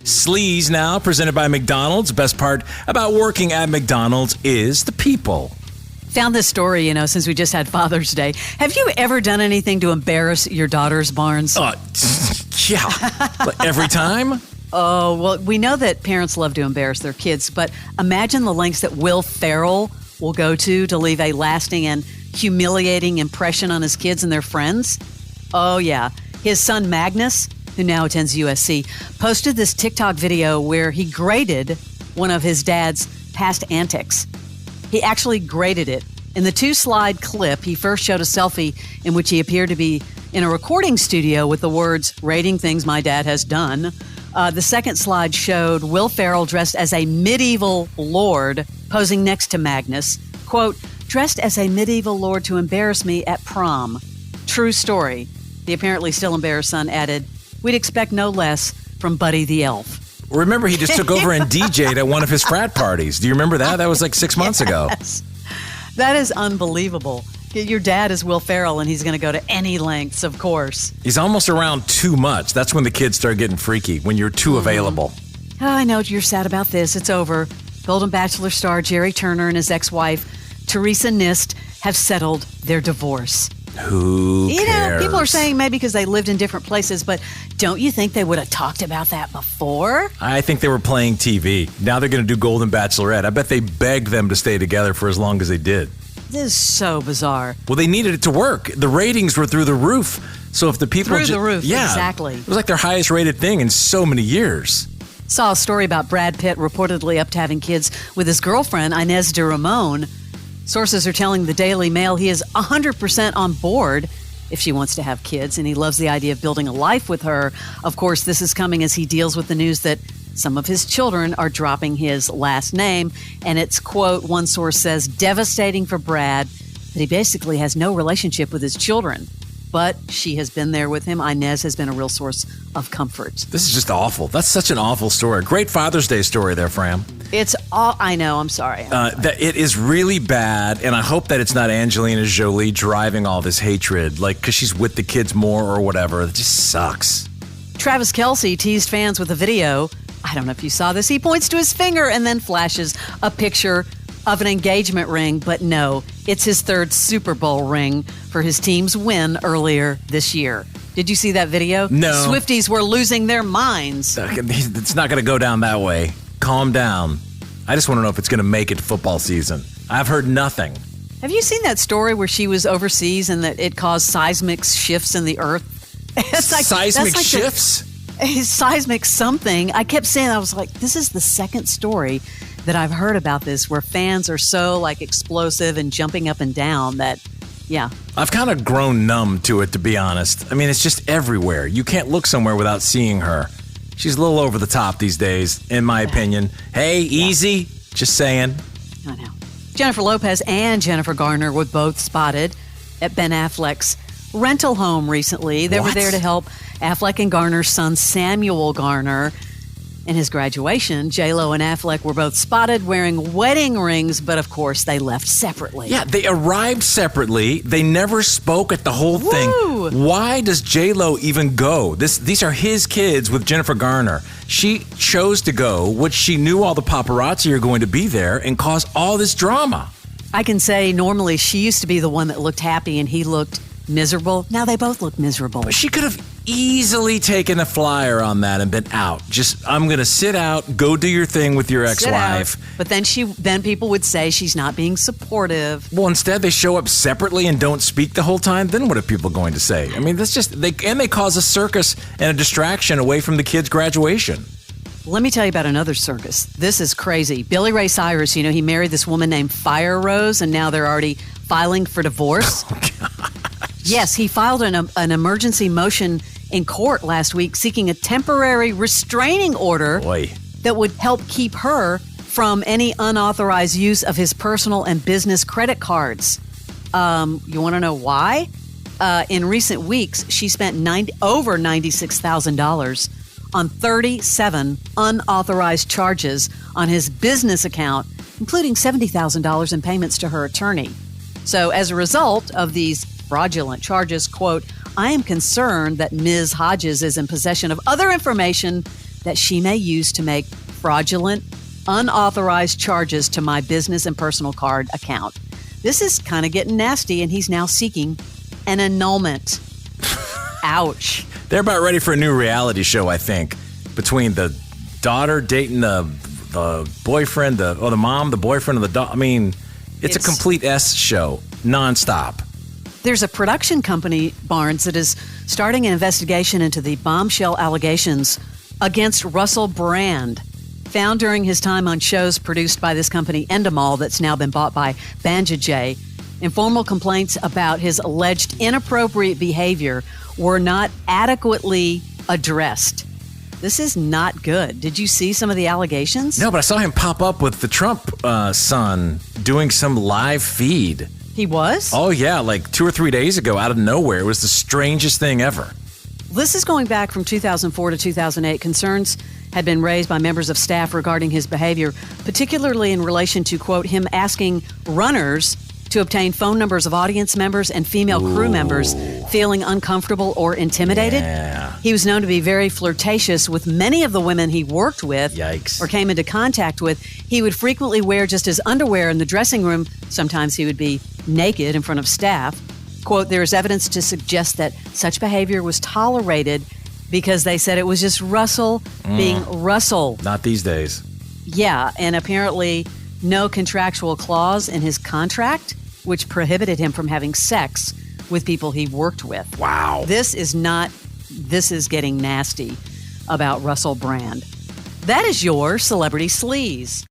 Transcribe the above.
Sleaze now, presented by McDonald's. Best part about working at McDonald's is the people. Found this story, since we just had Father's Day. Have you ever done anything to embarrass your daughters, Barnes? Yeah. Every time? Oh, well, we know that parents love to embarrass their kids, but imagine the lengths that Will Ferrell will go to leave a lasting and humiliating impression on his kids and their friends. Oh, yeah. His son, Magnus, who now attends USC, posted this TikTok video where he graded one of his dad's past antics. He actually graded it. In the 2-slide clip, he first showed a selfie in which he appeared to be in a recording studio with the words, "rating things my dad has done." The second slide showed Will Ferrell dressed as a medieval lord posing next to Magnus. Quote, "dressed as a medieval lord to embarrass me at prom. True story." The apparently still embarrassed son added, "We'd expect no less from Buddy the Elf." Remember, he just took over and DJ'd at one of his frat parties. Do you remember that? That was like 6 months ago. That is unbelievable. Your dad is Will Ferrell, and he's going to go to any lengths, of course. He's almost around too much. That's when the kids start getting freaky, when you're too available. Oh, I know you're sad about this. It's over. Golden Bachelor star Jerry Turner and his ex-wife, Teresa Nist, have settled their divorce. Who cares? People are saying maybe because they lived in different places, but don't you think they would have talked about that before? I think they were playing TV. Now they're going to do Golden Bachelorette. I bet they begged them to stay together for as long as they did. This is so bizarre. Well, they needed it to work. The ratings were through the roof. So if the people... Through the roof, exactly. It was like their highest rated thing in so many years. Saw a story about Brad Pitt reportedly up to having kids with his girlfriend, Inez de Ramon. Sources are telling the Daily Mail he is 100% on board if she wants to have kids, and he loves the idea of building a life with her. Of course, this is coming as he deals with the news that some of his children are dropping his last name, and it's, quote, one source says, devastating for Brad that he basically has no relationship with his children. But she has been there with him. Inez has been a real source of comfort. This is just awful. That's such an awful story. Great Father's Day story there, Fram. It's all, I know, I'm sorry. It is really bad, and I hope that it's not Angelina Jolie driving all this hatred, because she's with the kids more or whatever. It just sucks. Travis Kelce teased fans with a video. I don't know if you saw this. He points to his finger and then flashes a picture of an engagement ring, but no, it's his third Super Bowl ring for his team's win earlier this year. Did you see that video? No. Swifties were losing their minds. It's not going to go down that way. Calm down. I just want to know if it's going to make it football season. I've heard nothing. Have you seen that story where she was overseas and that it caused seismic shifts in the earth? Seismic shifts? Seismic something. I kept saying, I was like, this is the second story that I've heard about this where fans are so explosive and jumping up and down that, yeah. I've kind of grown numb to it, to be honest. I mean, it's just everywhere. You can't look somewhere without seeing her. She's a little over the top these days, in my opinion. Hey, easy. Just saying. I know. Jennifer Lopez and Jennifer Garner were both spotted at Ben Affleck's rental home recently. They were there to help Affleck and Garner's son, Samuel Garner, in his graduation. J.Lo and Affleck were both spotted wearing wedding rings, but of course they left separately. Yeah, they arrived separately. They never spoke at the whole thing. Why does J.Lo even go? These are his kids with Jennifer Garner. She chose to go, which she knew all the paparazzi are going to be there, and cause all this drama. I can say normally she used to be the one that looked happy and he looked miserable. Now they both look miserable. But she could have easily taken a flyer on that and been out. I'm going to sit out, go do your thing with your ex-wife. But then people would say she's not being supportive. Well, instead they show up separately and don't speak the whole time. Then what are people going to say? I mean, that's just, they cause a circus and a distraction away from the kids' graduation. Let me tell you about another circus. This is crazy. Billy Ray Cyrus, he married this woman named Fire Rose, and now they're already filing for divorce. Oh, God. Yes, he filed an emergency motion in court last week seeking a temporary restraining order that would help keep her from any unauthorized use of his personal and business credit cards. You want to know why? In recent weeks, she spent over $96,000 on 37 unauthorized charges on his business account, including $70,000 in payments to her attorney. So as a result of these fraudulent charges, quote, I am concerned that Ms. Hodges is in possession of other information that she may use to make fraudulent, unauthorized charges to my business and personal card account. This is kind of getting nasty, and he's now seeking an annulment. Ouch. They're about ready for a new reality show, I think, between the daughter dating the boyfriend, the mom, the boyfriend of the daughter. I mean, it's a complete S show, nonstop. There's a production company, Barnes, that is starting an investigation into the bombshell allegations against Russell Brand, found during his time on shows produced by this company, Endemol, that's now been bought by Banijay. Informal complaints about his alleged inappropriate behavior were not adequately addressed. This is not good. Did you see some of the allegations? No, but I saw him pop up with the Trump son doing some live feed. He was? Oh, yeah, like 2 or 3 days ago, out of nowhere. It was the strangest thing ever. This is going back from 2004 to 2008. Concerns had been raised by members of staff regarding his behavior, particularly in relation to, quote, him asking runners to obtain phone numbers of audience members and female crew members feeling uncomfortable or intimidated. Yeah. He was known to be very flirtatious with many of the women he worked with. Yikes. Or came into contact with. He would frequently wear just his underwear in the dressing room. Sometimes he would be naked in front of staff. Quote, there is evidence to suggest that such behavior was tolerated because they said it was just Russell being Russell. Not these days. Yeah, and apparently no contractual clause in his contract which prohibited him from having sex with people he worked with. Wow. This is getting nasty about Russell Brand. That is your Celebrity Sleaze.